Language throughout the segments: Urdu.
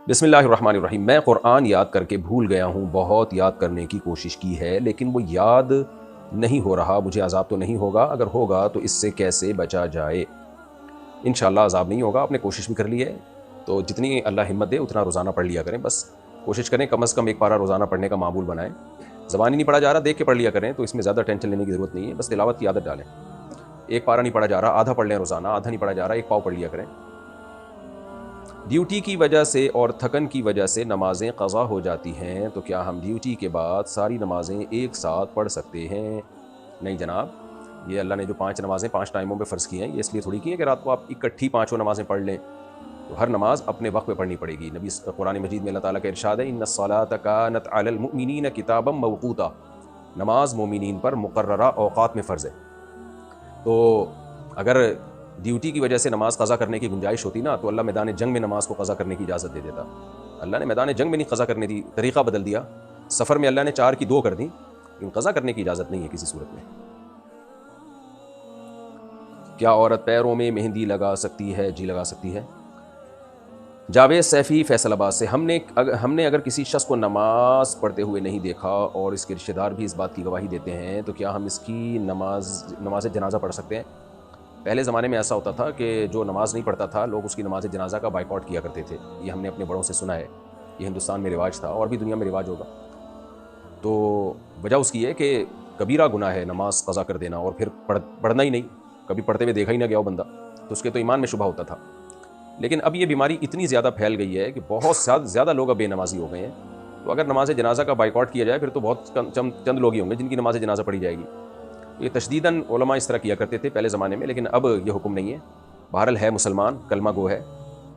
بسم اللہ الرحمن الرحیم۔ میں قرآن یاد کر کے بھول گیا ہوں، بہت یاد کرنے کی کوشش کی ہے لیکن وہ یاد نہیں ہو رہا۔ مجھے عذاب تو نہیں ہوگا؟ اگر ہوگا تو اس سے کیسے بچا جائے؟ انشاءاللہ عذاب نہیں ہوگا، آپ نے کوشش بھی کر لی ہے تو جتنی اللہ ہمت دے اتنا روزانہ پڑھ لیا کریں، بس کوشش کریں کم از کم ایک پارہ روزانہ پڑھنے کا معمول بنائیں۔ زبانی نہیں پڑھا جا رہا، دیکھ کے پڑھ لیا کریں تو اس میں زیادہ ٹینشن لینے کی ضرورت نہیں ہے، بس تلاوت کی عادت ڈالیں۔ ایک پارہ نہیں پڑھا جا رہا، آدھا پڑھ لیں روزانہ، آدھا نہیں پڑھا جا رہا، ایک پاؤ پڑھ لیا کریں۔ ڈیوٹی کی وجہ سے اور تھکن کی وجہ سے نمازیں قضا ہو جاتی ہیں تو کیا ہم ڈیوٹی کے بعد ساری نمازیں ایک ساتھ پڑھ سکتے ہیں؟ نہیں جناب، یہ اللہ نے جو 5 نمازیں 5 ٹائموں پہ فرض کی ہیں، یہ اس لیے تھوڑی کی ہیں کہ رات کو آپ اکٹھی 5 نمازیں پڑھ لیں، تو ہر نماز اپنے وقت پہ پڑھنی پڑے گی۔ نبی قرآن مجید میں اللہ تعالیٰ کا ارشاد ہے، ان الصلاۃ کانت علی المؤمنین کتابا موقوتا، نماز مومنین پر مقررہ اوقات میں فرض ہے۔ تو اگر ڈیوٹی کی وجہ سے نماز قضا کرنے کی گنجائش ہوتی نا تو اللہ میدان جنگ میں نماز کو قضا کرنے کی اجازت دے دیتا۔ اللہ نے میدان جنگ میں نہیں قضا کرنے دی، طریقہ بدل دیا۔ سفر میں اللہ نے 4 کی 2 کر دی، لیکن قضا کرنے کی اجازت نہیں ہے کسی صورت میں۔ کیا عورت پیروں میں مہندی لگا سکتی ہے؟ جی لگا سکتی ہے۔ جاوید سیفی فیصل آباد سے، ہم نے اگر کسی شخص کو نماز پڑھتے ہوئے نہیں دیکھا اور اس کے رشتہ دار بھی اس بات کی گواہی دیتے ہیں تو کیا ہم اس کی نماز جنازہ پڑھ سکتے ہیں؟ پہلے زمانے میں ایسا ہوتا تھا کہ جو نماز نہیں پڑھتا تھا لوگ اس کی نماز جنازہ کا بائیکاٹ کیا کرتے تھے، یہ ہم نے اپنے بڑوں سے سنا ہے، یہ ہندوستان میں رواج تھا اور بھی دنیا میں رواج ہوگا۔ تو وجہ اس کی ہے کہ کبیرہ گناہ ہے نماز قضا کر دینا اور پھر پڑھنا ہی نہیں، کبھی پڑھتے ہوئے دیکھا ہی نہ گیا ہو بندہ، تو اس کے تو ایمان میں شبہ ہوتا تھا۔ لیکن اب یہ بیماری اتنی زیادہ پھیل گئی ہے کہ بہت زیادہ لوگ اب بے نمازی ہو گئے ہیں، تو اگر نماز جنازہ کا بائیکاٹ کیا جائے پھر تو بہت چند لوگ ہی ہوں گے جن کی نماز جنازہ پڑھی جائے گی۔ یہ تشدیداً علماء اس طرح کیا کرتے تھے پہلے زمانے میں، لیکن اب یہ حکم نہیں ہے۔ بہرحال ہے مسلمان، کلمہ گو ہے،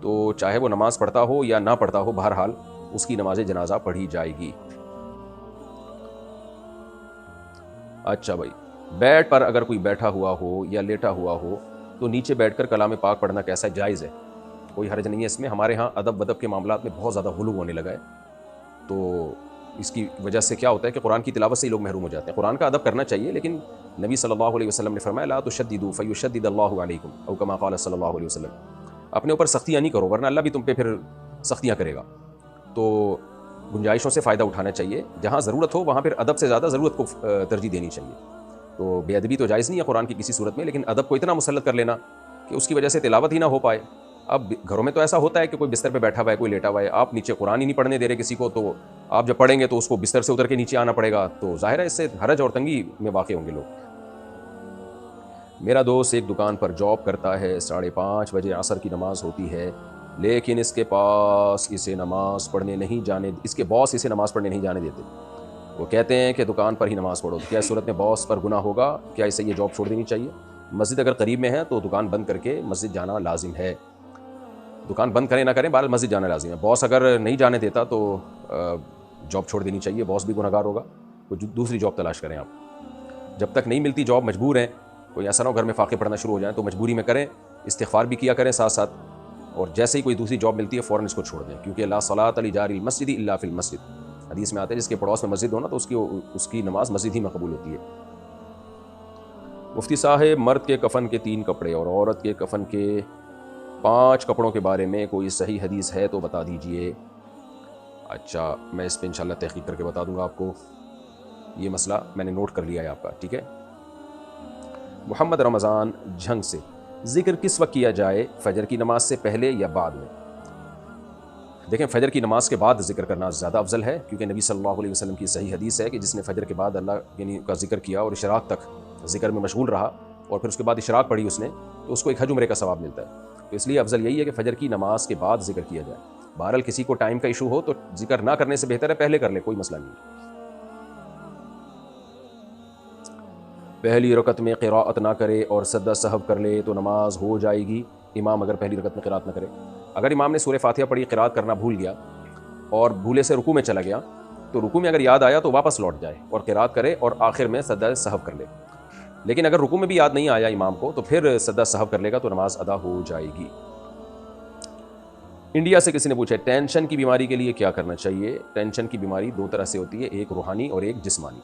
تو چاہے وہ نماز پڑھتا ہو یا نہ پڑھتا ہو، بہرحال اس کی نماز جنازہ پڑھی جائے گی۔ اچھا بھائی، بیڈ پر اگر کوئی بیٹھا ہوا ہو یا لیٹا ہوا ہو تو نیچے بیٹھ کر کلام پاک پڑھنا کیسا جائز ہے؟ کوئی حرج نہیں ہے اس میں۔ ہمارے ہاں ادب ودب کے معاملات میں بہت زیادہ غلو ہونے لگا ہے، تو اس کی وجہ سے کیا ہوتا ہے کہ قرآن کی تلاوت سے ہی لوگ محروم ہو جاتے ہیں۔ قرآن کا ادب کرنا چاہیے، لیکن نبی صلی اللہ علیہ وسلم نے فرمایا لا تشددوا فیشدد اللہ علیکم، او کما قال صلی اللہ علیہ وسلم، اپنے اوپر سختیاں نہیں کرو ورنہ اللہ بھی تم پہ پھر سختیاں کرے گا۔ تو گنجائشوں سے فائدہ اٹھانا چاہیے، جہاں ضرورت ہو وہاں پھر ادب سے زیادہ ضرورت کو ترجیح دینی چاہیے۔ تو بے ادبی تو جائز نہیں ہے قرآن کی کسی صورت میں، لیکن ادب کو اتنا مسلط کر لینا کہ اس کی وجہ سے تلاوت ہی نہ ہو پائے۔ اب گھروں میں تو ایسا ہوتا ہے کہ کوئی بستر پہ بیٹھا ہوا ہے، کوئی لیٹا ہوا ہے، آپ نیچے قرآن ہی نہیں پڑھنے دے رہے کسی کو، تو آپ جب پڑھیں گے تو اس کو بستر سے اتر کے نیچے آنا پڑے گا، تو ظاہر ہے اس سے حرج اور تنگی میں واقع ہوں گے لوگ۔ میرا دوست ایک دکان پر جاب کرتا ہے، 5:30 بجے عصر کی نماز ہوتی ہے، لیکن اس کے باس اسے نماز پڑھنے نہیں جانے دیتے۔ وہ کہتے ہیں کہ دکان پر ہی نماز پڑھو، تو کیا اس صورت میں باس پر گناہ ہوگا؟ کیا اسے یہ جاب چھوڑ دینی چاہیے؟ مسجد اگر قریب میں ہے تو دکان بند کر کے مسجد جانا لازم ہے۔ دکان بند کریں نہ کریں، بہرحال مسجد جانا لازم ہے۔ باس اگر نہیں جانے دیتا تو جاب چھوڑ دینی چاہیے، باس بھی گنہگار ہوگا، کوئی دوسری جاب تلاش کریں آپ۔ جب تک نہیں ملتی جاب، مجبور ہیں، کوئی ایسا نہ ہو گھر میں فاقے پڑھنا شروع ہو جائیں، تو مجبوری میں کریں، استغفار بھی کیا کریں ساتھ ساتھ، اور جیسے ہی کوئی دوسری جاب ملتی ہے فوراً اس کو چھوڑ دیں، کیونکہ لا صلاۃ لجار المسجد الا فی المسجد، حدیث میں آتا ہے جس کے پڑوس میں مسجد ہو نا تو اس کی نماز مسجد ہی میں قبول ہوتی ہے۔ مفتی صاحب، مرد کے کفن کے 3 کپڑے اور عورت کے کفن کے 5 کپڑوں کے بارے میں کوئی صحیح حدیث ہے تو بتا دیجئے۔ اچھا، میں اس پہ انشاءاللہ تحقیق کر کے بتا دوں گا آپ کو، یہ مسئلہ میں نے نوٹ کر لیا ہے آپ کا، ٹھیک ہے۔ محمد رمضان جھنگ سے، ذکر کس وقت کیا جائے، فجر کی نماز سے پہلے یا بعد میں؟ دیکھیں، فجر کی نماز کے بعد ذکر کرنا زیادہ افضل ہے، کیونکہ نبی صلی اللہ علیہ وسلم کی صحیح حدیث ہے کہ جس نے فجر کے بعد اللہ کا ذکر کیا اور اشراق تک ذکر میں مشغول رہا اور پھر اس کے بعد اشراق پڑھی اس نے، تو اس کو ایک حج عمرے کا ثواب ملتا ہے۔ تو اس لیے افضل یہی ہے کہ فجر کی نماز کے بعد ذکر کیا جائے۔ بہرحال کسی کو ٹائم کا ایشو ہو تو ذکر نہ کرنے سے بہتر ہے پہلے کر لے، کوئی مسئلہ نہیں۔ پہلی رکعت میں قراءت نہ کرے اور سجدہ سہو کر لے تو نماز ہو جائے گی؟ امام اگر پہلی رکعت میں قراءت نہ کرے، اگر امام نے سورہ فاتحہ پڑھی، قراءت کرنا بھول گیا اور بھولے سے رکوع میں چلا گیا، تو رکوع میں اگر یاد آیا تو واپس لوٹ جائے اور قراءت کرے اور آخر میں سجدہ سہو کر لے۔ لیکن اگر رکوع میں بھی یاد نہیں آیا امام کو تو پھر سجدہ سہو کر لے گا تو نماز ادا ہو جائے گی۔ انڈیا سے کسی نے پوچھا ٹینشن کی بیماری کے لیے کیا کرنا چاہیے؟ ٹینشن کی بیماری 2 طرح سے ہوتی ہے، ایک روحانی اور ایک جسمانی۔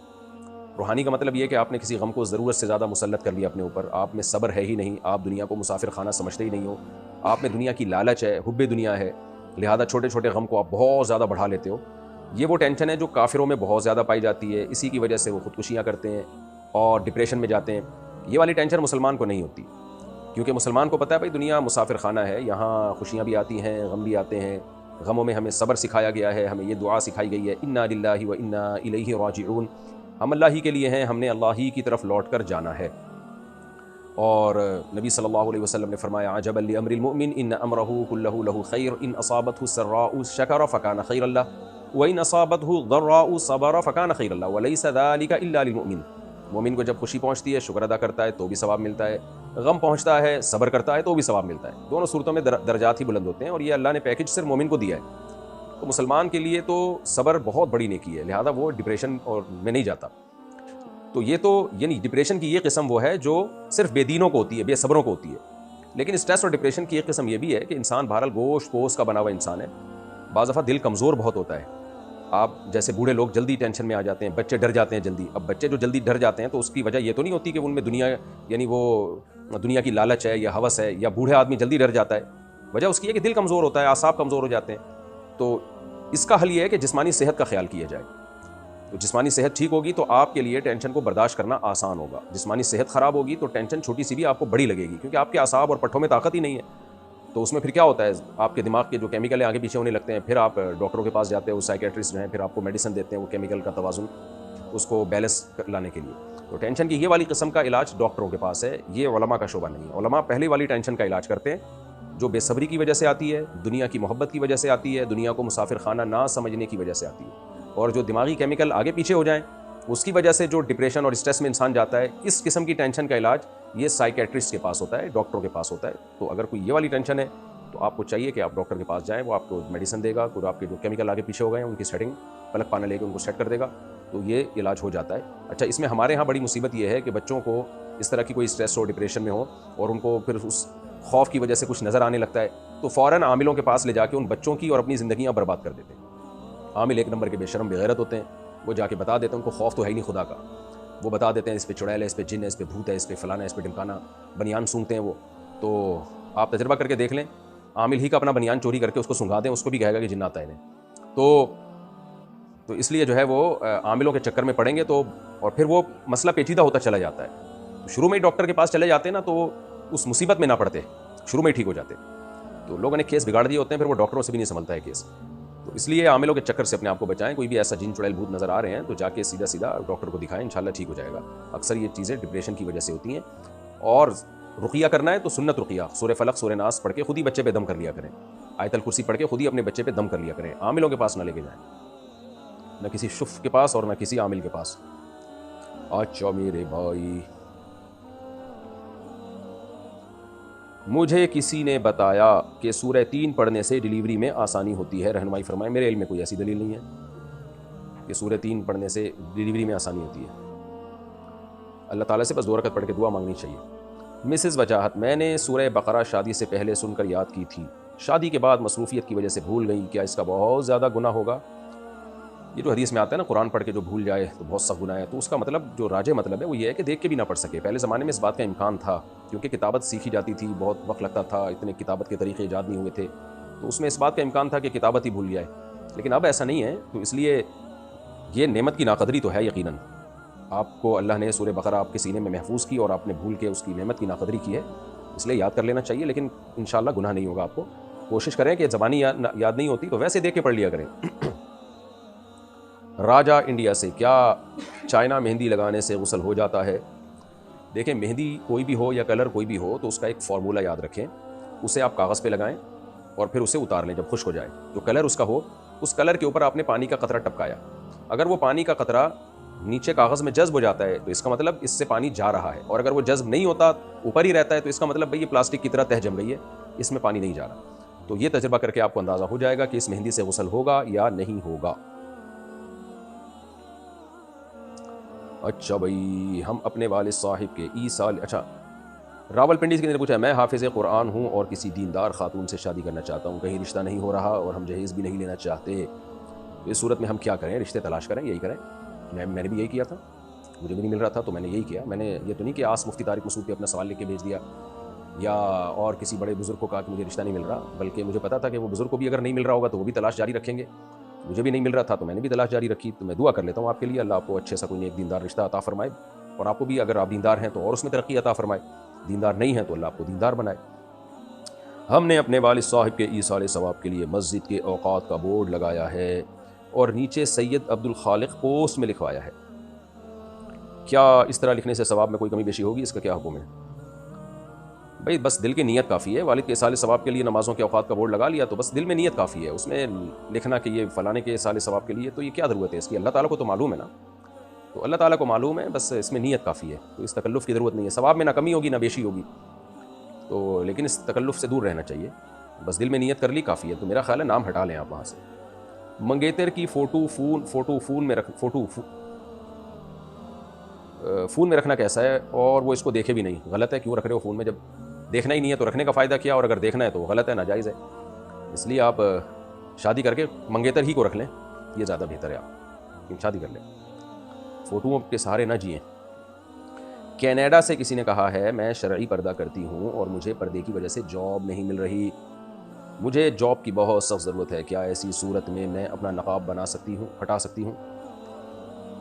روحانی کا مطلب یہ کہ آپ نے کسی غم کو ضرورت سے زیادہ مسلط کر لیا اپنے اوپر، آپ میں صبر ہے ہی نہیں، آپ دنیا کو مسافر خانہ سمجھتے ہی نہیں ہو، آپ میں دنیا کی لالچ ہے، حب دنیا ہے، لہذا چھوٹے چھوٹے غم کو آپ بہت زیادہ بڑھا لیتے ہو. یہ وہ ٹینشن ہے جو کافروں میں بہت زیادہ پائی جاتی ہے, اسی کی وجہ سے وہ خودکشیاں کرتے ہیں اور ڈپریشن میں جاتے ہیں. یہ والی ٹینشن مسلمان کو نہیں ہوتی, کیونکہ مسلمان کو پتہ ہے بھائی دنیا مسافر خانہ ہے, یہاں خوشیاں بھی آتی ہیں, غم بھی آتے ہیں. غموں میں ہمیں صبر سکھایا گیا ہے, ہمیں یہ دعا سکھائی گئی ہے, انا للہ و انا الیہ راجعون, ہم اللہ ہی کے لیے ہیں, ہم نے اللہ ہی کی طرف لوٹ کر جانا ہے. اور نبی صلی اللہ علیہ وسلم نے فرمایا عجبا لامر المؤمن ان امرہ کلہ لہ خیر ان اصابتہ السراء شکر فکان خیر اللہ وان اصابتہ ضراء صبر فکان خیر اللہ ولیس ذلک الا للمؤمن. مومن کو جب خوشی پہنچتی ہے شکر ادا کرتا ہے تو بھی ثواب ملتا ہے, غم پہنچتا ہے صبر کرتا ہے تو بھی ثواب ملتا ہے. دونوں صورتوں میں درجات ہی بلند ہوتے ہیں, اور یہ اللہ نے پیکج صرف مومن کو دیا ہے. تو مسلمان کے لیے تو صبر بہت بڑی نیکی ہے, لہذا وہ ڈپریشن اور میں نہیں جاتا. تو یہ تو یعنی ڈپریشن کی یہ قسم وہ ہے جو صرف بے دینوں کو ہوتی ہے, بے صبروں کو ہوتی ہے. لیکن اسٹریس اور ڈپریشن کی ایک قسم یہ بھی ہے کہ انسان بہرحال گوشت پوست کا بنا ہوا انسان ہے, بعض دفعہ دل کمزور بہت ہوتا ہے. آپ جیسے بوڑھے لوگ جلدی ٹینشن میں آ جاتے ہیں, بچے ڈر جاتے ہیں جلدی. اب بچے جو جلدی ڈر جاتے ہیں تو اس کی وجہ یہ تو نہیں ہوتی کہ ان میں دنیا یعنی وہ دنیا کی لالچ ہے یا ہوس ہے, یا بوڑھے آدمی جلدی ڈر جاتا ہے, وجہ اس کی ہے کہ دل کمزور ہوتا ہے, اعصاب کمزور ہو جاتے ہیں. تو اس کا حل یہ ہے کہ جسمانی صحت کا خیال کیا جائے. تو جسمانی صحت ٹھیک ہوگی تو آپ کے لیے ٹینشن کو برداشت کرنا آسان ہوگا. جسمانی صحت خراب ہوگی تو ٹینشن چھوٹی سی بھی آپ کو بڑی لگے گی, کیونکہ آپ کے اعصاب اور پٹھوں میں طاقت ہی نہیں ہے. تو اس میں پھر کیا ہوتا ہے, آپ کے دماغ کے جو کیمیکل ہیں آگے پیچھے ہونے لگتے ہیں, پھر آپ ڈاکٹروں کے پاس جاتے ہیں, وہ سائیکیٹرسٹ ہیں, پھر آپ کو میڈیسن دیتے ہیں وہ کیمیکل کا توازن اس کو بیلنس لانے کے لیے. تو ٹینشن کی یہ والی قسم کا علاج ڈاکٹروں کے پاس ہے, یہ علماء کا شعبہ نہیں ہے. علماء پہلی والی ٹینشن کا علاج کرتے ہیں جو بے صبری کی وجہ سے آتی ہے, دنیا کی محبت کی وجہ سے آتی ہے, دنیا کو مسافر خانہ نہ سمجھنے کی وجہ سے آتی ہے, اور جو دماغی کیمیکل آگے پیچھے ہو جائیں اس کی وجہ سے جو ڈپریشن اور اسٹریس میں انسان جاتا ہے. اس قسم کی ٹینشن کا علاج یہ سائیکیٹرسٹ کے پاس ہوتا ہے, ڈاکٹروں کے پاس ہوتا ہے. تو اگر کوئی یہ والی ٹینشن ہے تو آپ کو چاہیے کہ آپ ڈاکٹر کے پاس جائیں, وہ آپ کو میڈیسن دے گا, کوئی آپ کے جو کیمیکل آگے پیچھے ہو گئے ہیں ان کی سیٹنگ پلک پانا لے کے ان کو سیٹ کر دے گا, تو یہ علاج ہو جاتا ہے. اچھا, اس میں ہمارے ہاں بڑی مصیبت یہ ہے کہ بچوں کو اس طرح کی کوئی اسٹریس ہو, ڈپریشن میں ہو, اور ان کو پھر اس خوف کی وجہ سے کچھ نظر آنے لگتا ہے, تو فوراً عاملوں کے پاس لے جا کے ان بچوں کی اور اپنی زندگیاں برباد کر دیتے ہیں. عامل ایک نمبر کے بے شرم بے غیرت ہوتے ہیں, وہ جا کے بتا دیتے ہیں, ان کو خوف تو ہے ہی نہیں خدا کا, وہ بتا دیتے ہیں اس پہ چڑیل ہے, اس پہ جن ہے, اس پہ بھوت ہے, اس پہ فلانا ہے, اس پہ ڈمکانا, بنیان سونگتے ہیں وہ. تو آپ تجربہ کر کے دیکھ لیں, عامل ہی کا اپنا بنیان چوری کر کے اس کو سنگا دیں, اس کو بھی کہے گا کہ جن آتا ہے انہیں. تو اس لیے جو ہے وہ عاملوں کے چکر میں پڑیں گے تو, اور پھر وہ مسئلہ پیچیدہ ہوتا چلا جاتا ہے. شروع میں ہی ڈاکٹر کے پاس چلے جاتے ہیں نا تو اس مصیبت میں نہ پڑتے, شروع میں ہی ٹھیک ہو جاتے. تو لوگوں نے کیس بگاڑ دیے ہوتے ہیں, پھر وہ ڈاکٹروں سے بھی نہیں سنبھلتا ہے کیس. تو اس لیے عاملوں کے چکر سے اپنے آپ کو بچائیں. کوئی بھی ایسا جن چڑیل بھوت نظر آ رہے ہیں تو جا کے سیدھا ڈاکٹر کو دکھائیں, انشاءاللہ ٹھیک ہو جائے گا. اکثر یہ چیزیں ڈپریشن کی وجہ سے ہوتی ہیں. اور رقیہ کرنا ہے تو سنت رقیہ, سورہ فلق سورہ ناس پڑھ کے خود ہی بچے پہ دم کر لیا کریں, آیت الکرسی پڑھ کے خود ہی اپنے بچے پہ دم کر لیا کریں. عاملوں کے پاس نہ لے کے جائیں, نہ کسی شف کے پاس اور نہ کسی عامل کے پاس. اچھا میرے بھائی, مجھے کسی نے بتایا کہ سورہ 3 پڑھنے سے ڈیلیوری میں آسانی ہوتی ہے, رہنمائی فرمائیں. میرے علم میں کوئی ایسی دلیل نہیں ہے کہ سورہ 3 پڑھنے سے ڈیلیوری میں آسانی ہوتی ہے. اللہ تعالیٰ سے بس 2 رکعت پڑھ کے دعا مانگنی چاہیے. مسز وجاہت, میں نے سورہ بقرہ شادی سے پہلے سن کر یاد کی تھی, شادی کے بعد مصروفیت کی وجہ سے بھول گئی, کیا اس کا بہت زیادہ گناہ ہوگا؟ یہ جو حدیث میں آتا ہے نا, قرآن پڑھ کے جو بھول جائے تو بہت سخت گناہ ہے, تو اس کا مطلب جو راجح مطلب ہے وہ یہ ہے کہ دیکھ کے بھی نہ پڑھ سکے. پہلے زمانے میں اس بات کا امکان تھا کیونکہ کتابت سیکھی جاتی تھی, بہت وقت لگتا تھا, اتنے کتابت کے طریقے ایجاد نہیں ہوئے تھے, تو اس میں اس بات کا امکان تھا کہ کتابت ہی بھول جائے. لیکن اب ایسا نہیں ہے, تو اس لیے یہ نعمت کی ناقدری تو ہے یقیناً. آپ کو اللہ نے سورہ بقرہ آپ کے سینے میں محفوظ کی اور آپ نے بھول کے اس کی نعمت کی ناقدری کی ہے, اس لیے یاد کر لینا چاہیے. لیکن انشاءاللہ گناہ نہیں ہوگا آپ کو. کوشش کریں کہ زبانی یاد نہیں ہوتی تو ویسے دیکھ کے پڑھ لیا کریں. راجہ انڈیا سے, کیا چائنا مہندی لگانے سے غسل ہو جاتا ہے؟ دیکھیں, مہندی کوئی بھی ہو یا کلر کوئی بھی ہو تو اس کا ایک فارمولہ یاد رکھیں. اسے آپ کاغذ پہ لگائیں اور پھر اسے اتار لیں جب خشک ہو جائے. جو کلر اس کا ہو, اس کلر کے اوپر آپ نے پانی کا قطرہ ٹپکایا. اگر وہ پانی کا قطرہ نیچے کاغذ میں جذب ہو جاتا ہے تو اس کا مطلب اس سے پانی جا رہا ہے, اور اگر وہ جذب نہیں ہوتا, اوپر ہی رہتا ہے, تو اس کا مطلب بھئی یہ پلاسٹک کی طرح تہ جم گئی ہے, اس میں پانی نہیں جا رہا. تو یہ تجربہ کر کے آپ کو اندازہ ہو جائے گا کہ اس مہندی سے غسل ہوگا یا نہیں ہوگا. اچھا بھائی, ہم اپنے والد صاحب کے اچھا راول پنڈی سے کسی نے پوچھا, میں حافظ قرآن ہوں اور کسی دیندار خاتون سے شادی کرنا چاہتا ہوں, کہیں رشتہ نہیں ہو رہا اور ہم جہیز بھی نہیں لینا چاہتے, اس صورت میں ہم کیا کریں؟ رشتے تلاش کریں, یہی کریں. میں نے بھی یہی کیا تھا, مجھے بھی نہیں مل رہا تھا تو میں نے یہی کیا. میں نے یہ تو نہیں کہ آس مفتی طارق مسعود پہ اپنا سوال لکھ کے بھیج دیا یا اور کسی بڑے بزرگ کو کہا کہ مجھے رشتہ نہیں مل رہا، بلکہ مجھے پتا تھا کہ وہ بزرگ کو بھی اگر نہیں مل رہا ہوگا تو وہ بھی تلاش جاری رکھیں گے، مجھے بھی نہیں مل رہا تھا تو میں نے بھی تلاش جاری رکھی. تو میں دعا کر لیتا ہوں آپ کے لیے، اللہ آپ کو اچھے سا کوئی نیک دیندار رشتہ عطا فرمائے، اور آپ کو بھی اگر آپ دیندار ہیں تو اور اس میں ترقی عطا فرمائے، دیندار نہیں ہیں تو اللہ آپ کو دیندار بنائے. ہم نے اپنے والد صاحب کے ایصال ثواب کے لیے مسجد کے اوقات کا بورڈ لگایا ہے اور نیچے سید عبد الخالق پوسٹ میں لکھوایا ہے. کیا اس طرح لکھنے سے ثواب میں کوئی کمی بیشی ہوگی؟ اس کا کیا حکم ہے؟ بھائی بس دل کی نیت کافی ہے. والد کے ایصال ثواب کے لیے نمازوں کے اوقات کا بورڈ لگا لیا تو بس دل میں نیت کافی ہے. اس میں لکھنا کہ یہ فلانے کے ایصال ثواب کے لیے، تو یہ کیا ضرورت ہے اس کی؟ اللہ تعالیٰ کو تو معلوم ہے نا، تو اللہ تعالیٰ کو معلوم ہے، بس اس میں نیت کافی ہے، تو اس تکلف کی ضرورت نہیں ہے. ثواب میں نہ کمی ہوگی نہ بیشی ہوگی، تو لیکن اس تکلف سے دور رہنا چاہیے. بس دل میں نیت کر لی کافی ہے. تو میرا خیال ہے نام ہٹا لیں آپ وہاں سے. منگیتر کی فوٹو فون میں رکھنا کیسا ہے؟ اور وہ اس کو دیکھے بھی نہیں، غلط ہے. کیوں رکھ رہے ہو فون میں؟ جب دیکھنا ہی نہیں ہے تو رکھنے کا فائدہ کیا؟ اور اگر دیکھنا ہے تو غلط ہے، ناجائز ہے. اس لیے آپ شادی کر کے منگیتر ہی کو رکھ لیں، یہ زیادہ بہتر ہے. آپ شادی کر لیں، فوٹوؤں کے سہارے نہ جئیں. کینیڈا سے کسی نے کہا ہے میں شرعی پردہ کرتی ہوں اور مجھے پردے کی وجہ سے جاب نہیں مل رہی، مجھے جاب کی بہت سخت ضرورت ہے، کیا ایسی صورت میں اپنا نقاب ہٹا سکتی ہوں؟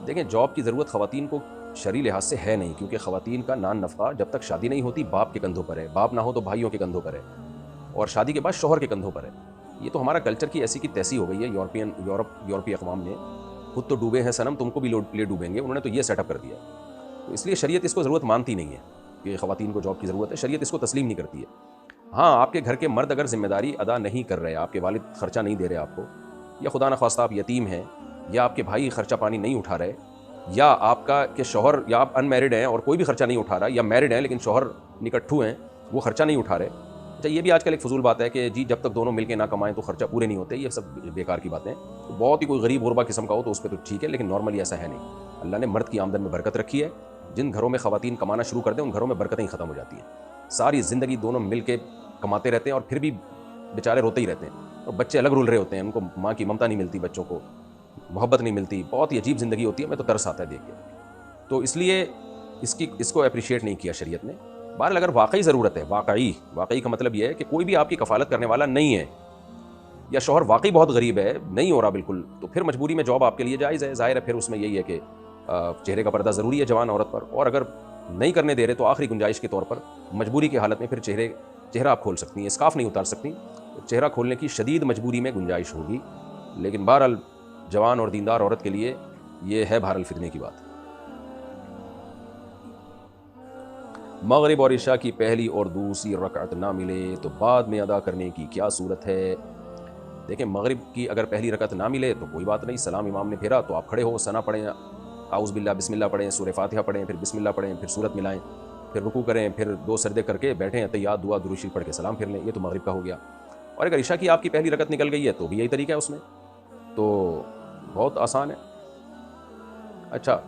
دیکھیں، جاب کی ضرورت خواتین کو شرعی لحاظ سے ہے نہیں، کیونکہ خواتین کا نان نفقہ جب تک شادی نہیں ہوتی باپ کے کندھوں پر ہے، باپ نہ ہو تو بھائیوں کے کندھوں پر ہے، اور شادی کے بعد شوہر کے کندھوں پر ہے. یہ تو ہمارا کلچر کی ایسی کی تیسی ہو گئی ہے. یورپی اقوام نے خود تو ڈوبے ہیں صنم، تم کو بھی لے ڈوبیں گے، انہوں نے تو یہ سیٹ اپ کر دیا. تو اس لیے شریعت اس کو ضرورت مانتی نہیں ہے کہ خواتین کو جاب کی ضرورت ہے، شریعت اس کو تسلیم نہیں کرتی ہے. ہاں، آپ کے گھر کے مرد اگر ذمہ داری ادا نہیں کر رہے، آپ کے والد خرچہ نہیں دے رہے آپ کو، یا خدا نخواستہ آپ یتیم ہیں، یا آپ کے بھائی خرچہ پانی نہیں اٹھا رہے، یا آپ کا کہ شوہر، یا آپ ان میرڈ ہیں اور کوئی بھی خرچہ نہیں اٹھا رہا، یا میرڈ ہیں لیکن شوہر نکٹھو ہیں، وہ خرچہ نہیں اٹھا رہے. اچھا، یہ بھی آج کل ایک فضول بات ہے کہ جی جب تک دونوں مل کے نہ کمائیں تو خرچہ پورے نہیں ہوتے. یہ سب بیکار کی باتیں. بہت ہی کوئی غریب غربا قسم کا ہو تو اس پہ تو ٹھیک ہے، لیکن نارملی ایسا ہے نہیں. اللہ نے مرد کی آمدن میں برکت رکھی ہے. جن گھروں میں خواتین کمانا شروع کر دیں ان گھروں میں برکتیں ہی ختم ہو جاتی ہیں. ساری زندگی دونوں مل کے کماتے رہتے ہیں اور پھر بھی بیچارے روتے ہی رہتے ہیں، اور بچے الگ رول رہے ہوتے ہیں، ان کو ماں کی ممتا نہیں ملتی، بچوں کو محبت نہیں ملتی. بہت ہی عجیب زندگی ہوتی ہے، میں تو ترس آتا ہے دیکھ کے. تو اس لیے اس کو اپریشیٹ نہیں کیا شریعت نے. بہرحال اگر واقعی ضرورت ہے، واقعی کا مطلب یہ ہے کہ کوئی بھی آپ کی کفالت کرنے والا نہیں ہے، یا شوہر واقعی بہت غریب ہے، نہیں ہو رہا بالکل، تو پھر مجبوری میں جاب آپ کے لیے جائز ہے. ظاہر ہے پھر اس میں یہی ہے کہ چہرے کا پردہ ضروری ہے جوان عورت پر، اور اگر نہیں کرنے دے رہے تو آخری گنجائش کے طور پر مجبوری کی حالت میں پھر چہرہ آپ کھول سکتی ہیں. اسکارف نہیں اتار سکتی، چہرہ کھولنے کی شدید مجبوری میں گنجائش ہوگی. لیکن بہرحال جوان اور دیندار عورت کے لیے یہ ہے بہرحال فتنے کی بات. مغرب اور عشاء کی پہلی اور دوسری رکعت نہ ملے تو بعد میں ادا کرنے کی کیا صورت ہے؟ دیکھیں، مغرب کی اگر پہلی رکعت نہ ملے تو کوئی بات نہیں. سلام امام نے پھیرا تو آپ کھڑے ہو، ثنا پڑھیں، اعوذ باللہ بسم اللہ پڑھیں، سورہ فاتحہ پڑھیں، پھر بسم اللہ پڑھیں، پھر سورت ملائیں، پھر رکوع کریں، پھر 2 سجدے کر کے بیٹھیں، تحیات دعا درود شریف پڑھ کے سلام پھیر لیں. یہ تو مغرب کا ہو گیا. اور اگر عشاء کی آپ کی پہلی رکعت نکل گئی ہے تو بھی یہی طریقہ ہے اس میں، تو بہت آسان ہے. اچھا،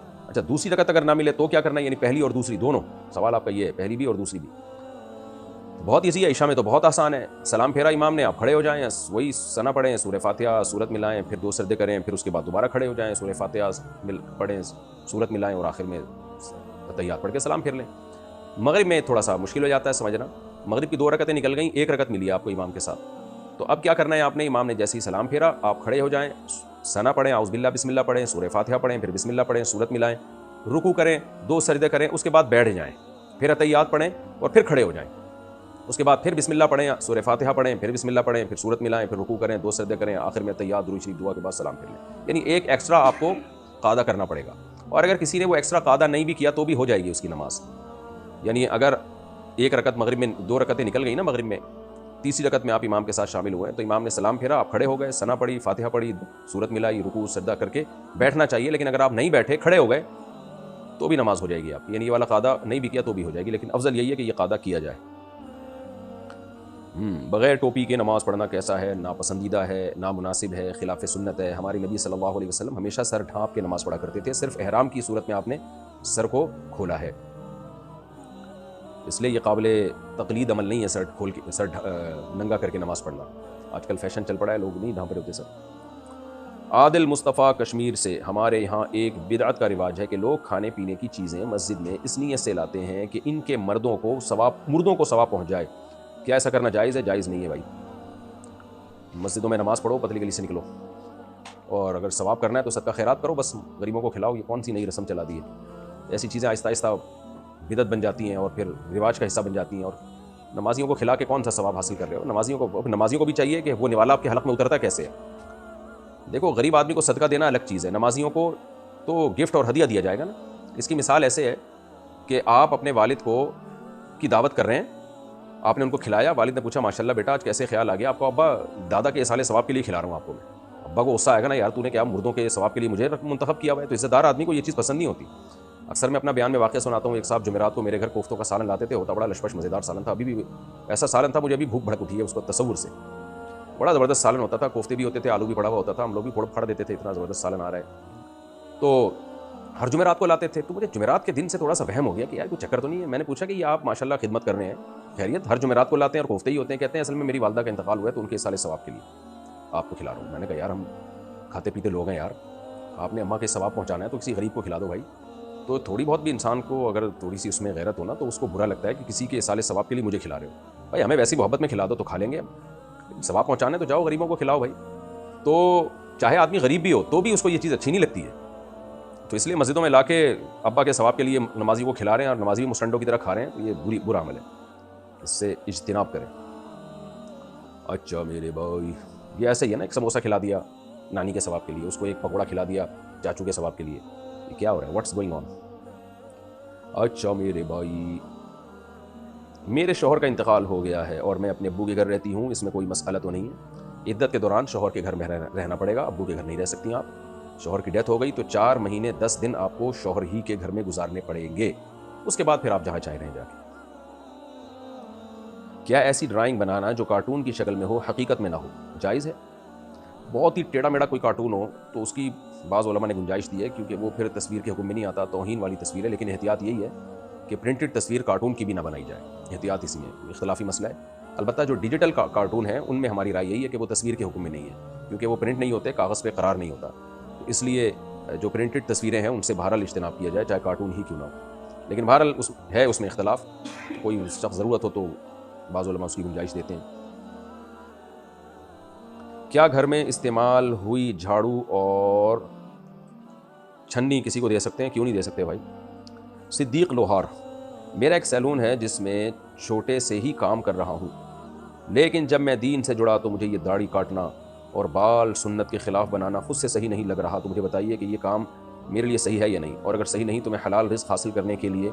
دوسری رکعت اگر نہ ملے تو کیا کرنا ہے؟ یعنی پہلی اور دوسری دونوں؟ سوال آپ کا یہ ہے، پہلی بھی اور دوسری بھی. بہت ایزی ہے. عشاء میں تو بہت آسان ہے. سلام پھیرا امام نے، آپ کھڑے ہو جائیں، وہی ثنا پڑھیں، سورہ فاتحہ سورت ملائیں، پھر 2 سجدے کریں، پھر اس کے بعد دوبارہ کھڑے ہو جائیں، سورہ فاتحہ پڑھیں، سورت ملائیں، اور آخر میں تحیات پڑھ کے سلام پھیر لیں. مغرب میں تھوڑا سا مشکل ہو جاتا ہے سمجھنا. مغرب کی 2 رکعتیں نکل گئیں، 1 رکعت ملی ہے آپ کو امام کے ساتھ. تو اب کیا کرنا ہے آپ نے؟ امام نے جیسے ہی سلام پھیرا آپ کھڑے ہو جائیں، ثنا پڑھیں، اعوذ باللہ بسم اللہ پڑھیں، سورہ فاتحہ پڑھیں، پھر بسم اللہ پڑھیں، سورت ملائیں، رکوع کریں، 2 سجدے کریں، اس کے بعد بیٹھ جائیں، پھر تحیات پڑھیں اور پھر کھڑے ہو جائیں. اس کے بعد پھر بسم اللہ پڑھیں، سورہ فاتحہ پڑھیں، پھر بسم اللہ پڑھیں، پھر سورت ملائیں، پھر رکوع کریں، 2 سجدے کریں، آخر میں تحیات درود شریف دعا کے بعد سلام پھیر لیں. یعنی ایک ایکسٹرا آپ کو قاعدہ کرنا پڑے گا. اور اگر کسی نے وہ ایکسٹرا قاعدہ نہیں بھی کیا تو بھی ہو جائے گی اس کی نماز. یعنی اگر 1 رکعت مغرب میں 2 رکعتیں نکل گئی نا مغرب میں، تیسری رکعت میں آپ امام کے ساتھ شامل ہوئے ہیں، تو امام نے سلام پھیرا، آپ کھڑے ہو گئے، ثنا پڑھی، فاتحہ پڑھی، سورت ملائی، رکوع سجدہ کر کے بیٹھنا چاہیے. لیکن اگر آپ نہیں بیٹھے، کھڑے ہو گئے، تو بھی نماز ہو جائے گی آپ کی. یعنی یہ والا قاعدہ نہیں بھی کیا تو بھی ہو جائے گی، لیکن افضل یہی ہے کہ یہ قاعدہ کیا جائے. بغیر ٹوپی کے نماز پڑھنا کیسا ہے؟ ناپسندیدہ ہے، نامناسب ہے، خلاف سنت ہے. ہمارے نبی صلی اللہ علیہ وسلم ہمیشہ سر ڈھانپ کے نماز پڑھا کرتے تھے. صرف احرام کی صورت میں آپ نے سر کو کھولا ہے، اس لیے یہ قابل تقلید عمل نہیں ہے سر ننگا کر کے نماز پڑھنا. آج کل فیشن چل پڑا ہے، لوگ نہیں ڈھانپ رہے ہوتے سر. عادل مصطفیٰ کشمیر سے: ہمارے یہاں ایک بدعت کا رواج ہے کہ لوگ کھانے پینے کی چیزیں مسجد میں اس نیت سے لاتے ہیں کہ ان کے مردوں کو ثواب پہنچ جائے، کیا ایسا کرنا جائز ہے؟ جائز نہیں ہے بھائی. مسجدوں میں نماز پڑھو، پتلی گلی سے نکلو، اور اگر ثواب کرنا ہے تو صدقہ خیرات کرو، بس غریبوں کو کھلاؤ. یہ کون سی نئی رسم چلا دی ہے؟ ایسی چیزیں آہستہ آہستہ بدعت بن جاتی ہیں اور پھر رواج کا حصہ بن جاتی ہیں. اور نمازیوں کو کھلا کے کون سا ثواب حاصل کر رہے ہو؟ نمازیوں کو بھی چاہیے کہ وہ نوالا آپ کے حلق میں اترتا کیسے ہے. دیکھو، غریب آدمی کو صدقہ دینا الگ چیز ہے، نمازیوں کو تو گفٹ اور ہدیہ دیا جائے گا نا. اس کی مثال ایسے ہے کہ آپ اپنے والد کی دعوت کر رہے ہیں، آپ نے ان کو کھلایا، والد نے پوچھا ماشاءاللہ بیٹا آج کیسے خیال آ گیا آپ کو؟ ابا دادا کے اصالے ثواب کے لیے کھلا رہا ہوں آپ کو میں. ابا کو غصہ آئے گا نا، یار تو نے کیا مردوں کے ثواب کے لیے مجھے منتخب کیا ہوا ہے؟ تو عزت دار آدمی کو یہ چیز پسند نہیں ہوتی. اکثر میں اپنا بیان میں واقعہ سناتا ہوں. ایک صاحب جمعرات کو میرے گھر کوفتوں کا سالن لاتے تھے، ہوتا بڑا لشپش مزیدار سالن تھا. ابھی بھی ایسا سالن تھا، مجھے ابھی بھوک بھڑک اٹھی ہے اس کو تصور سے. بڑا زبردست سالن ہوتا تھا، کوفتے بھی ہوتے تھے، آلو بھی پڑا ہوا ہوتا تھا، ہم لوگ بھی پھوڑ دیتے تھے، اتنا زبردست سالن آ رہا ہے. تو ہر جمعرات کو لاتے تھے. تو مجھے جمعرات کے دن سے تھوڑا سا وہم ہو گیا کہ یار کوئی چکر تو نہیں ہے. میں نے پوچھا کہ یہ آپ ماشاءاللہ خدمت کر رہے ہیں، خیریت؟ ہر جمعرات کو لاتے ہیں اور کوفتے ہی ہوتے ہیں. کہتے ہیں اصل میں میری والدہ کا انتقال ہوا ہے تو ان کے اصالے ثواب کے لیے آپ کو کھلا رہا ہوں. میں نے کہا یار ہم کھاتے پیتے لوگ ہیں یار، آپ نے اماں کے ثواب پہنچانا ہے تو کسی غریب کو کھلا دو بھائی. تو تھوڑی بہت بھی انسان کو اگر تھوڑی سی اس میں غیرت ہونا تو اس کو برا لگتا ہے کہ کسی کے اصالے ثواب کے لیے مجھے کھلا رہے ہو. بھائی ہمیں ویسی محبت میں کھلا دو تو کھا لیں گے ہم، ثواب پہنچانے تو جاؤ غریبوں کو کھلاؤ بھائی. تو چاہے آدمی غریب بھی ہو تو بھی اس کو یہ چیز اچھی نہیں لگتی ہے. تو اس لیے مسجدوں میں لا کے ابا کے ثواب کے لیے نمازی کو کھلا رہے ہیں اور نمازی بھی مسٹنڈوں کی طرح کھا رہے ہیں، تو یہ برا عمل ہے، اس سے اجتناب کریں. اچھا میرے بھائی، یہ ایسے ہی ہے نا، ایک سموسہ کھلا دیا نانی کے ثواب کے لیے، اس کو ایک پکوڑا کھلا دیا چاچو کے ثواب کے لیے. یہ کیا ہو رہا ہے؟ What's going on? اچھا میرے بھائی، میرے شوہر کا انتقال ہو گیا ہے اور میں اپنے ابو کے گھر رہتی ہوں، اس میں کوئی مسئلہ تو نہیں ہے؟ عدت کے دوران شوہر کے گھر میں رہنا پڑے گا، ابو کے گھر نہیں رہ سکتی آپ. شوہر کی ڈیتھ ہو گئی تو 4 مہینے 10 دن آپ کو شوہر ہی کے گھر میں گزارنے پڑیں گے، اس کے بعد پھر آپ جہاں چاہیں رہیں جا کے. کیا ایسی ڈرائنگ بنانا جو کارٹون کی شکل میں ہو حقیقت میں نہ ہو جائز ہے؟ بہت ہی ٹیڑھا میڑھا کوئی کارٹون ہو تو اس کی بعض علماء نے گنجائش دی ہے، کیونکہ وہ پھر تصویر کے حکم میں نہیں آتا، توہین والی تصویر ہے. لیکن احتیاط یہی ہے کہ پرنٹڈ تصویر کارٹون کی بھی نہ بنائی جائے، احتیاط اسی میں اختلافی مسئلہ ہے. البتہ جو ڈیجیٹل کارٹون ہیں ان میں ہماری رائے یہی ہے کہ وہ تصویر کے حکم میں نہیں ہے، کیونکہ وہ پرنٹ نہیں ہوتے، کاغذ پہ قرار نہیں ہوتا. تو اس لیے جو پرنٹڈ تصویریں ہیں ان سے بہرحال اجتناب کیا جائے، چاہے کارٹون ہی کیوں نہ ہو. لیکن بہرحال اس میں اختلاف، کوئی شخص ضرورت ہو تو بعض علماء اس کی گنجائش دیتے ہیں. کیا گھر میں استعمال ہوئی جھاڑو اور چھنی کسی کو دے سکتے ہیں؟ کیوں نہیں دے سکتے بھائی. صدیق لوہار: میرا ایک سیلون ہے جس میں چھوٹے سے ہی کام کر رہا ہوں، لیکن جب میں دین سے جڑا تو مجھے یہ داڑھی کاٹنا اور بال سنت کے خلاف بنانا خود سے صحیح نہیں لگ رہا. تو مجھے بتائیے کہ یہ کام میرے لیے صحیح ہے یا نہیں، اور اگر صحیح نہیں تو میں حلال رزق حاصل کرنے کے لیے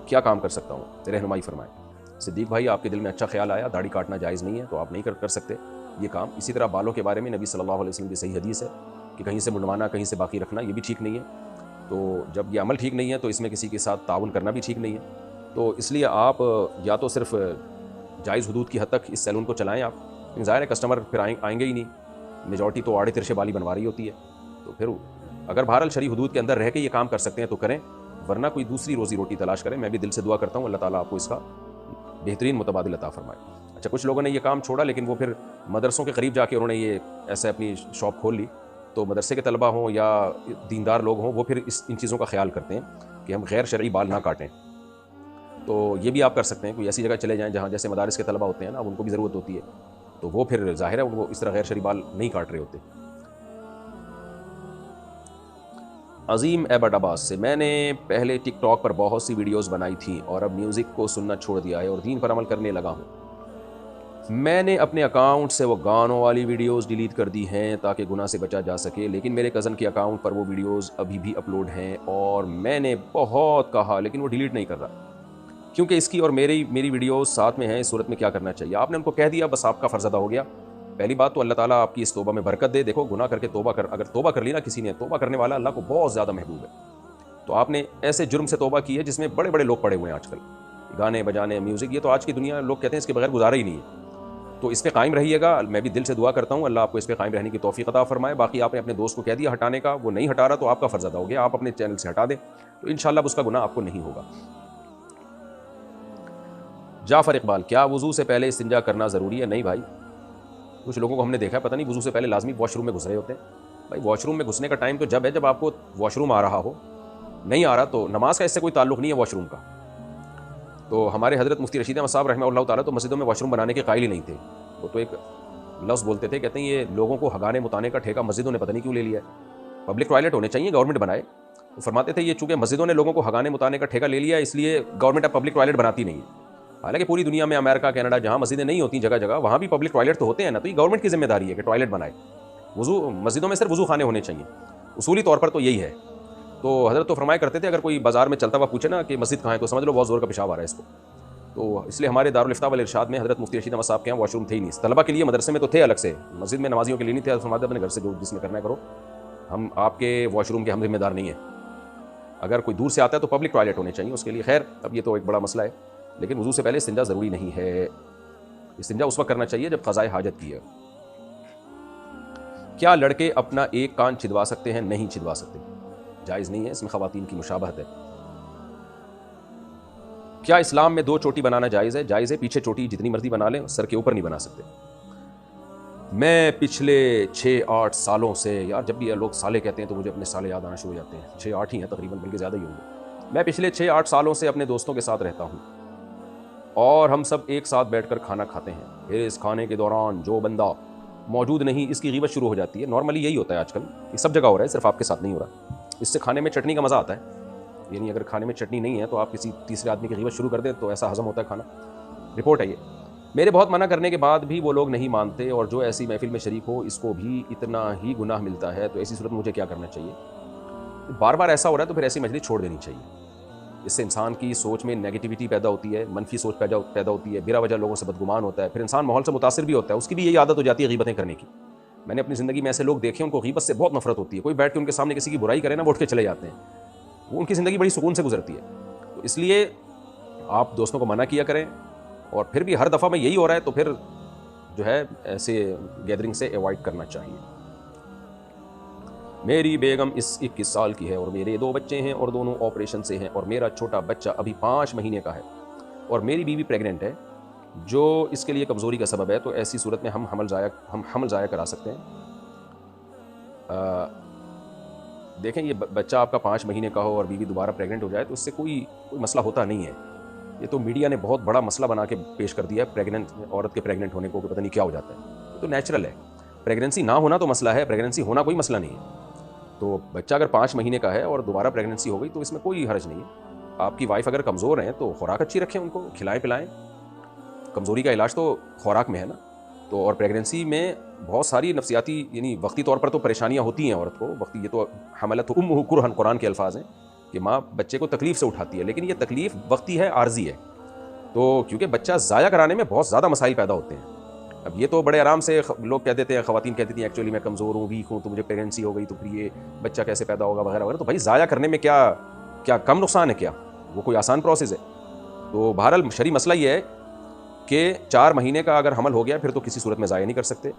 کیا کام کر سکتا ہوں؟ رہنمائی فرمائیں. صدیق بھائی، آپ کے دل میں اچھا خیال آیا، داڑھی کاٹنا جائز نہیں ہے تو آپ نہیں کر سکتے یہ کام. اسی طرح بالوں کے بارے میں نبی صلی اللہ علیہ وسلم کی صحیح حدیث ہے کہ کہیں سے منڈوانا کہیں سے باقی رکھنا یہ بھی ٹھیک نہیں ہے. تو جب یہ عمل ٹھیک نہیں ہے تو اس میں کسی کے ساتھ تعاون کرنا بھی ٹھیک نہیں ہے. تو اس لیے آپ یا تو صرف جائز حدود کی حد تک اس سیلون کو چلائیں آپ، لیکن ظاہر ہے کسٹمر پھر آئیں گے ہی نہیں، میجورٹی تو آڑے ترشے بالی بنوا رہی ہوتی ہے. تو پھر اگر بہرحال شرعی حدود کے اندر رہ کے یہ کام کر سکتے ہیں تو کریں، ورنہ کوئی دوسری روزی روٹی تلاش کریں. میں بھی دل سے دعا کرتا ہوں اللہ تعالیٰ آپ کو اس کا بہترین متبادل عطا فرمائے. اچھا، کچھ لوگوں نے یہ کام چھوڑا لیکن وہ پھر مدرسوں کے قریب جا کے انہوں نے یہ ایسے اپنی شاپ کھول لی. تو مدرسے کے طلبہ ہوں یا دیندار لوگ ہوں وہ پھر ان چیزوں کا خیال کرتے ہیں کہ ہم غیر شرعی بال نہ کاٹیں. تو یہ بھی آپ کر سکتے ہیں، کوئی ایسی جگہ چلے جائیں جہاں جیسے مدارس کے طلبہ ہوتے ہیں نا، اب ان کو بھی ضرورت ہوتی ہے، تو وہ پھر ظاہر ہے وہ اس طرح غیر شرعی بال نہیں کاٹ رہے ہوتے. عظیم ایبٹ عباس سے: میں نے پہلے ٹک ٹاک پر بہت سی ویڈیوز بنائی تھیں اور اب میوزک کو سننا چھوڑ دیا ہے اور دین پر عمل کرنے لگا ہوں. میں نے اپنے اکاؤنٹ سے وہ گانوں والی ویڈیوز ڈیلیٹ کر دی ہیں تاکہ گناہ سے بچا جا سکے، لیکن میرے کزن کے اکاؤنٹ پر وہ ویڈیوز ابھی بھی اپلوڈ ہیں اور میں نے بہت کہا لیکن وہ ڈیلیٹ نہیں کر رہا، کیونکہ اس کی اور میری ویڈیوز ساتھ میں ہیں. اس صورت میں کیا کرنا چاہیے؟ آپ نے ان کو کہہ دیا، بس آپ کا فرض ادا ہو گیا. پہلی بات تو اللہ تعالیٰ آپ کی اس توبہ میں برکت دے. دیکھو، گناہ کر کے اگر توبہ کر لی نا کسی نے، توبہ کرنے والا اللہ کو بہت زیادہ محبوب ہے. تو آپ نے ایسے جرم سے توبہ کی ہے جس میں بڑے بڑے لوگ پڑے ہوئے ہیں آج کل، گانے بجانے میوزک، یہ تو آج کی دنیا لوگ کہتے ہیں اس کے بغیر گزارا ہی نہیں ہے. تو اس پہ قائم رہیے گا. میں بھی دل سے دعا کرتا ہوں اللہ آپ کو اس پہ قائم رہنے کی توفیق عطا فرمائے. باقی آپ نے اپنے دوست کو کہہ دیا ہٹانے کا، وہ نہیں ہٹا رہا تو آپ کا فرض ادا ہو گیا، آپ اپنے چینل سے ہٹا دیں تو انشاءاللہ اس کا گناہ آپ کو نہیں ہوگا. جعفر اقبال: کیا وضو سے پہلے استنجا کرنا ضروری ہے؟ نہیں بھائی، کچھ لوگوں کو ہم نے دیکھا ہے پتہ نہیں وضو سے پہلے لازمی واش روم میں گھس رہے ہوتے ہیں. بھائی واش روم میں گھسنے کا ٹائم تو جب ہے جب آپ کو واش روم آ رہا ہو، نہیں آ رہا تو نماز کا اس سے کوئی تعلق نہیں ہے واش روم کا. تو ہمارے حضرت مفتی رشید احمد صاحب رحمہ اللہ تعالیٰ تو مسجدوں میں واش روم بنانے کے قائل ہی نہیں تھے. وہ تو ایک لفظ بولتے تھے، کہتے ہیں یہ لوگوں کو ہگانے متانے کا ٹھیکہ مسجدوں نے پتہ نہیں کیوں لے لیا ہے، پبلک ٹوائلٹ ہونے چاہیے، گورنمنٹ بنائے. وہ فرماتے تھے یہ چونکہ مسجدوں نے لوگوں کو ہگانے متانے کا ٹھیکہ لے لیا اس لیے گورنمنٹ اب پبلک ٹوائلٹ بناتی نہیں ہے. حالانکہ پوری دنیا میں امریکہ کینیڈا جہاں مسجدیں نہیں ہوتی جگہ جگہ وہاں بھی پبلک ٹوائلٹ تو ہوتے ہیں نا. تو یہ گورنمنٹ کی ذمہ داری ہے کہ ٹوائلٹ بنائے. وضو مسجدوں میں صرف وضو خانے ہونے چاہیے، اصولی طور پر تو یہی ہے. تو حضرت تو فرمایا کرتے تھے اگر کوئی بازار میں چلتا ہوا پوچھے نا کہ مسجد کہاں ہے تو سمجھ لو بہت زور کا پیشاب آ رہا ہے اس کو. تو اس لیے ہمارے دارالافتاء والارشاد میں حضرت مفتی رشید احمد صاحب کے یہاں واش روم تھے ہی نہیں. طلبہ کے لیے مدرسے میں تو تھے الگ سے، مسجد میں نمازیوں کے لیے نہیں تھے. فرماتے اپنے گھر سے جو جس میں کرنا ہے کرو، ہم آپ کے واش روم کے ہم ذمہ دار نہیں ہیں. اگر کوئی دور سے آتا ہے تو پبلک ٹوائلٹ ہونے چاہیے اس کے لیے. خیر اب یہ تو ایک بڑا مسئلہ ہے، لیکن وضو سے پہلے استنجا ضروری نہیں ہے. استنجا اس وقت کرنا چاہیے جب قضائے حاجت کی ہے. کیا لڑکے اپنا ایک کان چھدوا سکتے ہیں؟ نہیں چھدوا سکتے، جائز نہیں ہے، اس میں خواتین کی مشابہت ہے. کیا اسلام میں 2 چوٹی بنانا جائز ہے؟ جائز ہے، پیچھے چوٹی جتنی مرضی بنا لیں، سر کے اوپر نہیں بنا سکتے. میں پچھلے 6-8 سالوں سے، یار جب بھی لوگ سالے کہتے ہیں تو مجھے اپنے سالے یاد آنا شروع ہو جاتے ہیں. 6-8 ہی ہیں تقریباً، بلکہ زیادہ ہی ہوں گے. میں پچھلے 6-8 سالوں سے اپنے دوستوں کے ساتھ رہتا ہوں اور ہم سب ایک ساتھ بیٹھ کر کھانا کھاتے ہیں. پھر اس کھانے کے دوران جو بندہ موجود نہیں اس کی غیبت شروع ہو جاتی ہے. نارملی یہی ہوتا ہے آج کل، یہ سب جگہ ہو رہا ہے، صرف آپ کے ساتھ نہیں ہو رہا. اس سے کھانے میں چٹنی کا مزہ آتا ہے. یعنی اگر کھانے میں چٹنی نہیں ہے تو آپ کسی تیسرے آدمی کی غیبت شروع کر دیں تو ایسا ہضم ہوتا ہے کھانا. رپورٹ ہے یہ. میرے بہت منع کرنے کے بعد بھی وہ لوگ نہیں مانتے، اور جو ایسی محفل میں شریک ہو اس کو بھی اتنا ہی گناہ ملتا ہے. تو ایسی صورت مجھے کیا کرنا چاہیے؟ بار بار ایسا ہو رہا ہے تو پھر ایسی مجلس چھوڑ دینی چاہیے. اس سے انسان کی سوچ میں نیگیٹیوٹی پیدا ہوتی ہے، منفی سوچ پیدا ہوتی ہے، بلا وجہ لوگوں سے بدگمان ہوتا ہے. پھر انسان ماحول سے متاثر بھی ہوتا ہے، اس کی بھی یہی عادت ہو جاتی ہے غیبتیں کرنے کی. میں نے اپنی زندگی میں ایسے لوگ دیکھے ان کو غیبت سے بہت نفرت ہوتی ہے. کوئی بیٹھ کے ان کے سامنے کسی کی برائی کرے نا وہ اٹھ کے چلے جاتے ہیں. وہ ان کی زندگی بڑی سکون سے گزرتی ہے. تو اس لیے آپ دوستوں کو منع کیا کریں، اور پھر بھی ہر دفعہ میں یہی ہو رہا ہے تو پھر جو ہے ایسے گیدرنگ سے ایوائڈ کرنا چاہیے. میری بیگم 21 سال کی ہے اور میرے 2 بچے ہیں اور دونوں آپریشن سے ہیں، اور میرا چھوٹا بچہ ابھی 5 مہینے کا ہے، اور میری بیوی پریگننٹ ہے جو اس کے لیے کمزوری کا سبب ہے. تو ایسی صورت میں ہم حمل ضائع کرا سکتے ہیں؟ دیکھیں یہ بچہ آپ کا 5 مہینے کا ہو اور بیوی دوبارہ پریگننٹ ہو جائے تو اس سے کوئی مسئلہ ہوتا نہیں ہے. یہ تو میڈیا نے بہت بڑا مسئلہ بنا کے پیش کر دیا ہے پریگننٹ عورت کے پریگننٹ ہونے کو، کہ پتہ نہیں کیا ہو جاتا ہے. تو نیچرل ہے. پریگننسی نہ ہونا تو مسئلہ ہے، پریگننسی ہونا کوئی مسئلہ نہیں ہے. تو بچہ اگر 5 مہینے کا ہے اور دوبارہ پریگننسی ہو گئی تو اس میں کوئی حرج نہیں ہے. آپ کی وائف اگر کمزور ہیں تو خوراک اچھی رکھیں، ان کو کھلائیں پلائیں. کمزوری کا علاج تو خوراک میں ہے نا. تو اور پریگننسی میں بہت ساری نفسیاتی یعنی وقتی طور پر تو پریشانیاں ہوتی ہیں عورت کو. وقتی یہ تو حملت امہ کرہن قرآن کے الفاظ ہیں کہ ماں بچے کو تکلیف سے اٹھاتی ہے، لیکن یہ تکلیف وقتی ہے، عارضی ہے. تو کیونکہ بچہ ضائع کرانے میں بہت زیادہ مسائل پیدا ہوتے ہیں. اب یہ تو بڑے آرام سے لوگ کہہ دیتے ہیں، خواتین کہتی تھیں ایکچولی میں کمزور ہوں، ویک ہوں، تو مجھے پریگننسی ہو گئی تو پھر یہ بچہ کیسے پیدا ہوگا وغیرہ وغیرہ. تو بھائی ضائع کرنے میں کیا کم نقصان ہے؟ کیا وہ کوئی آسان پروسیس ہے؟ تو بہرحال شرعی مسئلہ یہ ہے کہ 4 مہینے کا اگر حمل ہو گیا پھر تو کسی صورت میں ضائع نہیں کر سکتے.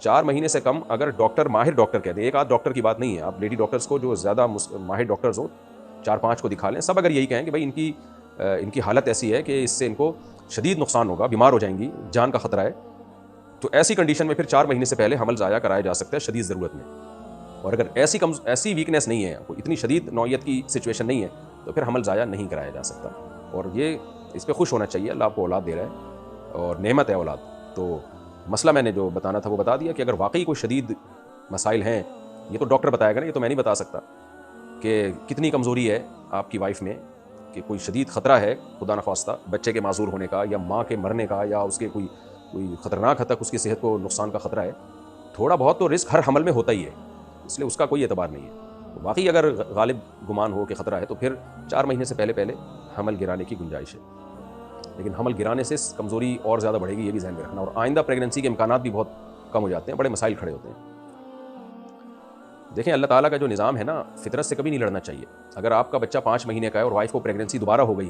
4 مہینے سے کم اگر ڈاکٹر، ماہر ڈاکٹر کہتے ہیں، ایک آدھ ڈاکٹر کی بات نہیں ہے، آپ لیڈی ڈاکٹرز کو جو زیادہ ماہر ڈاکٹرز ہو 4-5 کو دکھا لیں. سب اگر یہی کہیں کہ بھائی ان کی حالت ایسی ہے کہ اس سے ان کو شدید نقصان ہوگا، بیمار ہو جائیں گی، جان کا خطرہ ہے، تو ایسی کنڈیشن میں پھر 4 مہینے سے پہلے حمل ضائع کرایا جا سکتا ہے شدید ضرورت میں. اور اگر ایسی ویکنیس نہیں ہے، کوئی اتنی شدید نوعیت کی سچویشن نہیں ہے، تو پھر حمل ضائع نہیں کرایا جا سکتا. اور یہ اس پہ خوش ہونا چاہیے، اللہ آپ کو اولاد دے رہا ہے اور نعمت ہے اولاد. تو مسئلہ میں نے جو بتانا تھا وہ بتا دیا کہ اگر واقعی کوئی شدید مسائل ہیں، یہ تو ڈاکٹر بتائے گا نا، یہ تو میں نہیں بتا سکتا کہ کتنی کمزوری ہے آپ کی وائف میں، کہ کوئی شدید خطرہ ہے خدا نخواستہ بچے کے معذور ہونے کا، یا ماں کے مرنے کا، یا اس کے کوئی خطرناک حد تک اس کی صحت کو نقصان کا خطرہ ہے. تھوڑا بہت تو رسک ہر حمل میں ہوتا ہی ہے، اس لیے اس کا کوئی اعتبار نہیں ہے. واقعی اگر غالب گمان ہو کہ خطرہ ہے تو پھر 4 مہینے سے پہلے حمل گرانے کی گنجائش ہے. لیکن حمل گرانے سے کمزوری اور زیادہ بڑھے گی، یہ بھی ذہن میں رکھنا. اور آئندہ پریگننسی کے امکانات بھی بہت کم ہو جاتے ہیں، بڑے مسائل کھڑے ہوتے ہیں. دیکھیں اللہ تعالیٰ کا جو نظام ہے نا، فطرت سے کبھی نہیں لڑنا چاہیے. اگر آپ کا بچہ 5 مہینے کا ہے اور وائف کو پریگننسی دوبارہ ہو گئی،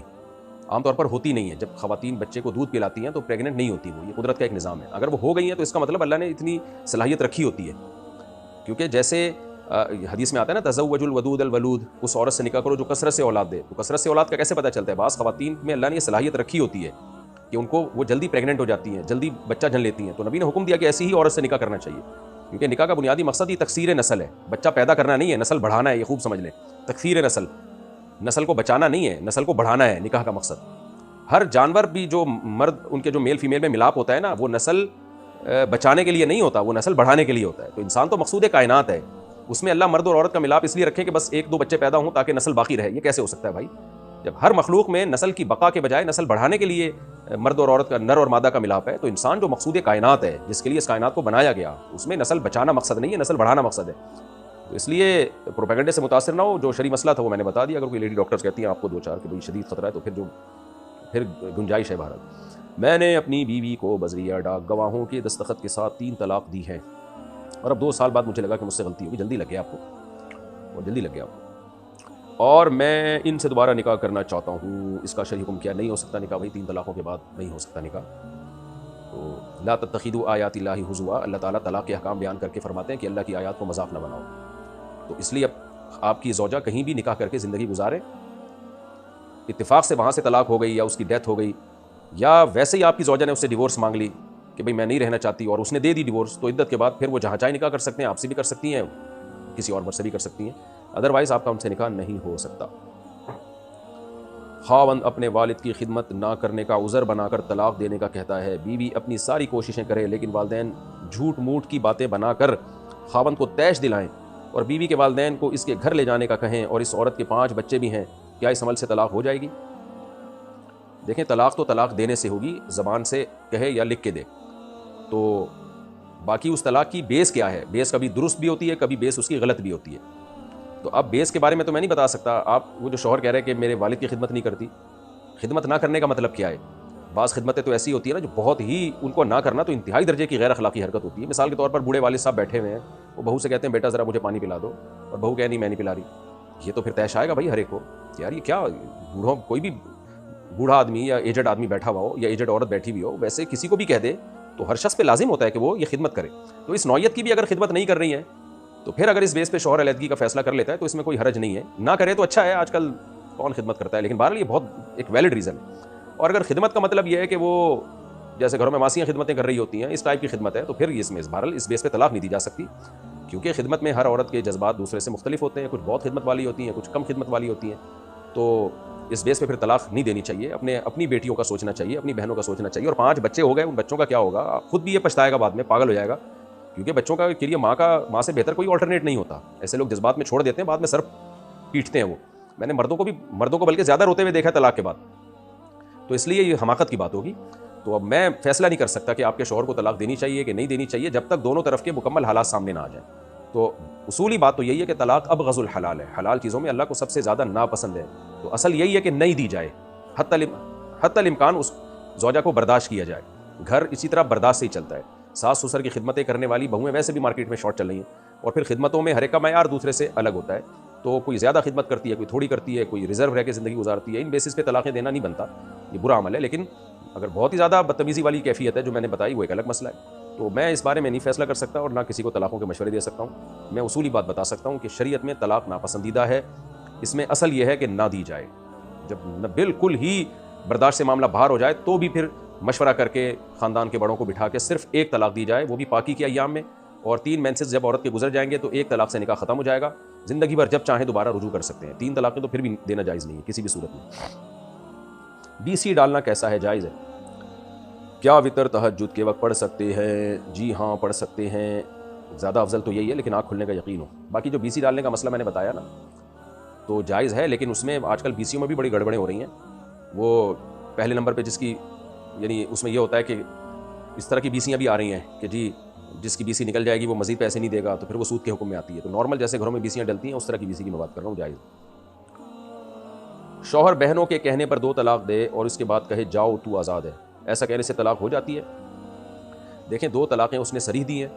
عام طور پر ہوتی نہیں ہے، جب خواتین بچے کو دودھ پلاتی ہیں تو پریگننٹ نہیں ہوتی، وہ یہ قدرت کا ایک نظام ہے. اگر وہ ہو گئی ہیں تو اس کا مطلب اللہ نے اتنی صلاحیت رکھی ہوتی ہے. کیونکہ جیسے حدیث میں آتا ہے نا، تزوج الودود الولود، اس عورت سے نکاح کرو جو کثرت سے اولاد دے. تو کثرت سے اولاد کا کیسے پتہ چلتا ہے؟ بعض خواتین میں اللہ نے یہ صلاحیت رکھی ہوتی ہے کہ ان کو وہ جلدی پریگننٹ ہو جاتی ہیں، جلدی بچہ جن لیتی ہیں. تو نبی نے حکم دیا کہ ایسی ہی عورت سے نکاح کرنا چاہیے. کیونکہ نکاح کا بنیادی مقصد یہ تکثیر نسل ہے، بچہ پیدا کرنا نہیں ہے، نسل بڑھانا ہے، یہ خوب سمجھ لیں، تکثیر نسل کو بچانا نہیں ہے، نسل کو بڑھانا ہے نکاح کا مقصد۔ ہر جانور بھی جو مرد ان کے جو میل فیمیل میں ملاپ ہوتا ہے نا، وہ نسل بچانے کے لیے نہیں ہوتا، وہ نسل بڑھانے کے لیے ہوتا ہے۔ تو انسان تو مقصود کائنات ہے، اس میں اللہ مرد اور عورت کا ملاپ اس لیے رکھے کہ بس ایک دو بچے پیدا ہوں تاکہ نسل باقی رہے۔ یہ کیسے ہو سکتا ہے بھائی؟ جب ہر مخلوق میں نسل کی بقا کے بجائے نسل بڑھانے کے لیے مرد اور عورت کا، نر اور مادہ کا ملاپ ہے، تو انسان جو مقصود کائنات ہے، جس کے لیے اس کائنات کو بنایا گیا، اس میں نسل بچانا مقصد نہیں ہے، نسل بڑھانا مقصد ہے۔ تو اس لیے پروپیگنڈے سے متاثر نہ ہو۔ جو شرعی مسئلہ تھا وہ میں نے بتا دیا۔ اگر کوئی لیڈی ڈاکٹرز کہتی ہیں آپ کو دو چار کہ بھئی شدید خطرہ ہے، تو پھر گنجائش ہے بہرحال۔ میں نے اپنی بیوی کو بذریعہ ڈاک گواہوں کے دستخط کے ساتھ 3 طلاق دی ہیں، اور اب 2 سال بعد مجھے لگا کہ مجھ سے غلطی ہوگی، جلدی لگ گیا آپ کو، اور جلدی لگ گیا آپ کو، اور میں ان سے دوبارہ نکاح کرنا چاہتا ہوں۔ اس کا شرعی حکم کیا؟ نہیں ہو سکتا نکاح بھائی، 3 طلاقوں کے بعد نہیں ہو سکتا نکاح۔ تو لا تتخذوا آیات اللہ ہزوا، اللہ تعالیٰ طلاق کے احکام بیان کر کے فرماتے ہیں کہ اللہ کی آیات کو مذاق نہ بناؤ۔ تو اس لیے اب آپ کی زوجہ کہیں بھی نکاح کر کے زندگی گزارے، اتفاق سے وہاں سے طلاق ہو گئی یا اس کی ڈیتھ ہو گئی، یا ویسے ہی آپ کی زوجہ نے اس سے ڈیورس مانگ لی کہ بھئی میں نہیں رہنا چاہتی، اور اس نے دے دی ڈیورس، تو عدت کے بعد پھر وہ جہاں چاہے نکاح کر سکتے ہیں، آپ سے بھی کر سکتی ہیں، کسی اور مرد سے بھی کر سکتی ہیں، ادروائز آپ کا ان سے نکاح نہیں ہو سکتا۔ خاوند اپنے والد کی خدمت نہ کرنے کا عذر بنا کر طلاق دینے کا کہتا ہے۔ بیوی اپنی ساری کوششیں کرے لیکن والدین جھوٹ موٹ کی باتیں بنا کر خاوند کو تیش دلائیں، اور بیوی کے والدین کو اس کے گھر لے جانے کا کہیں، اور اس عورت کے 5 بچے بھی ہیں، کیا اس عمل سے طلاق ہو جائے گی؟ دیکھیں، طلاق تو طلاق دینے سے ہوگی، زبان سے کہے یا لکھ کے دے، تو باقی اس طلاق کی بیس کیا ہے؟ بیس کبھی درست بھی ہوتی ہے، کبھی بیس اس کی غلط بھی ہوتی ہے۔ تو اب بیس کے بارے میں تو میں نہیں بتا سکتا۔ آپ وہ جو شوہر کہہ رہے ہیں کہ میرے والد کی خدمت نہیں کرتی، خدمت نہ کرنے کا مطلب کیا ہے؟ بعض خدمتیں تو ایسی ہوتی ہیں نا جو بہت ہی، ان کو نہ کرنا تو انتہائی درجے کی غیر اخلاقی حرکت ہوتی ہے۔ مثال کے طور پر بوڑھے والد صاحب بیٹھے ہوئے ہیں، وہ بہو سے کہتے ہیں بیٹا ذرا مجھے پانی پلا دو، اور بہو کہے نہیں میں نہیں پلا رہی، یہ تو پھر طے آئے گا بھائی ہر ایک کو کہ یار یہ کیا، بوڑھوں کوئی بھی بوڑھا آدمی یا ایجڈ آدمی بیٹھا ہوا ہو یا ایجڈ عورت بیٹھی ہوئی ہو، ویسے کسی کو بھی کہہ دے تو ہر شخص پہ لازم ہوتا ہے کہ وہ یہ خدمت کرے۔ تو اس نوعیت کی بھی اگر خدمت نہیں کر رہی ہے، تو پھر اگر اس بیس پہ شوہر علیحدگی کا فیصلہ کر لیتا ہے تو اس میں کوئی حرج نہیں ہے، نہ کرے تو اچھا ہے، آج کل کون خدمت کرتا ہے، لیکن بہرحال یہ بہت ایک ویلڈ ریزن ہے۔ اور اگر خدمت کا مطلب یہ ہے کہ وہ جیسے گھروں میں ماسیاں خدمتیں کر رہی ہوتی ہیں، اس ٹائپ کی خدمت ہے، تو پھر اس میں بہرحال اس بیس پہ طلاق نہیں دی جا سکتی، کیونکہ خدمت میں ہر عورت کے جذبات دوسرے سے مختلف ہوتے ہیں، کچھ بہت خدمت والی ہوتی ہیں، کچھ کم خدمت والی ہوتی ہیں، تو اس بیس پہ پھر طلاق نہیں دینی چاہیے۔ اپنی بیٹیوں کا سوچنا چاہیے، اپنی بہنوں کا سوچنا چاہیے۔ اور 5 بچے ہو گئے، ان بچوں کا کیا ہوگا؟ خود بھی یہ پچھتائے گا بعد میں، پاگل ہو جائے گا، کیونکہ بچوں کا کے لیے ماں سے بہتر کوئی آلٹرنیٹ نہیں ہوتا۔ ایسے لوگ جذبات میں چھوڑ دیتے ہیں، بعد میں سر پیٹتے ہیں وہ۔ میں نے مردوں کو بلکہ زیادہ روتے ہوئے دیکھا طلاق کے بعد، تو اس لیے یہ حماقت کی بات ہوگی۔ تو اب میں فیصلہ نہیں کر سکتا کہ آپ کے شوہر کو طلاق دینی چاہیے کہ نہیں دینی چاہیے، جب تک دونوں طرف کے مکمل حالات سامنے نہ آ جائیں۔ تو اصولی بات تو یہی ہے کہ طلاق ابغض الحلال ہے، حلال چیزوں میں اللہ کو سب سے زیادہ ناپسند ہے، تو اصل یہی ہے کہ نہیں دی جائے، حتی الامکان اس زوجہ کو برداشت کیا جائے۔ گھر اسی طرح برداشت سے ہی چلتا ہے۔ ساس سسر کی خدمتیں کرنے والی بہویں ویسے بھی مارکیٹ میں شارٹ چل رہی ہیں، اور پھر خدمتوں میں ہر ایک کا معیار دوسرے سے الگ ہوتا ہے، تو کوئی زیادہ خدمت کرتی ہے، کوئی تھوڑی کرتی ہے، کوئی ریزرو رہ کے زندگی گزارتی ہے۔ ان بیسس پہ طلاقیں دینا نہیں بنتا، یہ برا عمل ہے، لیکن اگر بہت ہی زیادہ بدتمیزی والی کیفیت ہے جو میں نے بتائی، وہ ایک الگ مسئلہ ہے۔ تو میں اس بارے میں نہیں فیصلہ کر سکتا، اور نہ کسی کو طلاقوں کے مشورے دے سکتا ہوں۔ میں اصولی بات بتا سکتا ہوں کہ شریعت میں طلاق ناپسندیدہ ہے، اس میں اصل یہ ہے کہ نہ دی جائے۔ جب بالکل ہی برداشت سے معاملہ باہر ہو جائے تو بھی پھر مشورہ کر کے خاندان کے بڑوں کو بٹھا کے صرف ایک طلاق دی جائے، وہ بھی پاکی کے ایام میں، اور 3 مینسز جب عورت کے گزر جائیں گے تو ایک طلاق سے نکاح ختم ہو جائے گا، زندگی بھر جب چاہیں دوبارہ رجوع کر سکتے ہیں۔ 3 طلاقیں تو پھر بھی دینا جائز نہیں ہے کسی بھی صورت میں۔ BC ڈالنا کیسا ہے؟ جائز ہے۔ کیا وتر تہجد کے وقت پڑھ سکتے ہیں؟ جی ہاں پڑھ سکتے ہیں، زیادہ افضل تو یہی ہے، لیکن آنکھ کھلنے کا یقین ہو۔ باقی جو BC ڈالنے کا مسئلہ میں نے بتایا نا، تو جائز ہے، لیکن اس میں آج کل BCوں میں بھی بڑی گڑبڑیں ہو رہی ہیں۔ وہ پہلے نمبر پہ جس کی، یعنی اس میں یہ ہوتا ہے کہ اس طرح کی BCیاں بھی آ رہی ہیں کہ جی جس کی BC نکل جائے گی وہ مزید پیسے نہیں دے گا، تو پھر وہ سود کے حکم میں آتی ہے۔ تو نارمل جیسے گھروں میں BCیاں ڈلتی ہیں اس طرح کی BC کی میں بات کر رہا ہوں، جائز۔ شوہر بہنوں کے کہنے پر 2 طلاق دے اور اس کے بعد کہے جاؤ تو آزاد ہے، ایسا کہنے سے طلاق ہو جاتی ہے؟ دیکھیں، 2 طلاقیں اس نے صریح دی ہیں،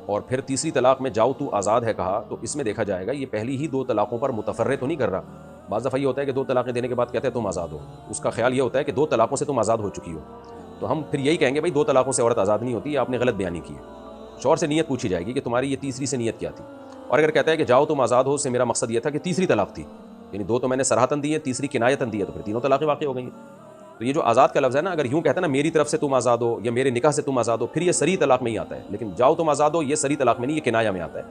اور پھر تیسری طلاق میں جاؤ تو آزاد ہے کہا، تو اس میں دیکھا جائے گا یہ پہلی ہی 2 طلاقوں پر متفرع تو نہیں کر رہا۔ بعض دفعہ یہ ہوتا ہے کہ 2 طلاقیں دینے کے بعد کہتے ہیں تم آزاد ہو، اس کا خیال یہ ہوتا ہے کہ 2 طلاقوں سے تم آزاد ہو چکی ہو، تو ہم پھر یہی کہیں گے بھائی 2 طلاقوں سے عورت آزاد نہیں ہوتی، آپ نے غلط بیانی کی ہے۔ شوہر سے نیت پوچھی جائے گی کہ تمہاری یہ تیسری سے نیت کیا تھی، اور اگر کہتا ہے کہ جاؤ تم آزاد ہو سے میرا مقصد یہ تھا کہ تیسری طلاق تھی، یعنی 2 تو میں نے صراحتاً دی ہے، تیسری کنایتاً دی ہے، تو پھر تینوں طلاقیں واقع ہو گئی ہیں۔ تو یہ جو آزاد کا لفظ ہے نا، اگر یوں کہتے ہیں نا میری طرف سے تم آزاد ہو یا میرے نکاح سے تم آزاد ہو، پھر یہ صریح طلاق میں ہی آتا ہے. لیکن جاؤ تم آزاد ہو، یہ صریح طلاق میں نہیں، یہ کنایا میں آتا ہے.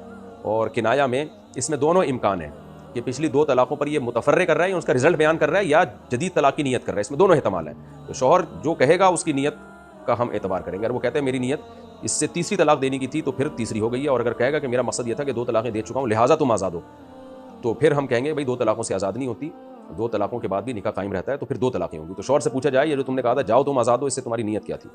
اور کنایا میں اس میں دونوں امکان ہیں کہ پچھلی 2 طلاقوں پر یہ متفرع کر رہا ہے یا اس کا رزلٹ بیان کر رہا ہے، یا جدید طلاق کی نیت کر رہا ہے. اس میں دونوں احتمال ہیں. تو شوہر جو کہے گا اس کی نیت کا ہم اعتبار کریں گے. اگر وہ کہتے ہیں میری نیت اس سے تیسری طلاق دینے کی تھی تو پھر تیسری ہو گئی ہے، اور اگر کہے گا کہ میرا مقصد یہ تھا کہ 2 طلاقیں دے چکا ہوں لہٰذا تم آزاد ہو، تو پھر ہم کہیں گے بھائی 2 طلاقوں سے آزاد نہیں ہوتی، 2 طلاقوں کے بعد بھی نکاح قائم رہتا ہے، تو پھر 2 طلاقیں ہوں گی. تو شوہر سے پوچھا جائے یہ جو تم نے کہا تھا جاؤ تم آزاد ہو، اس سے تمہاری نیت کیا تھی؟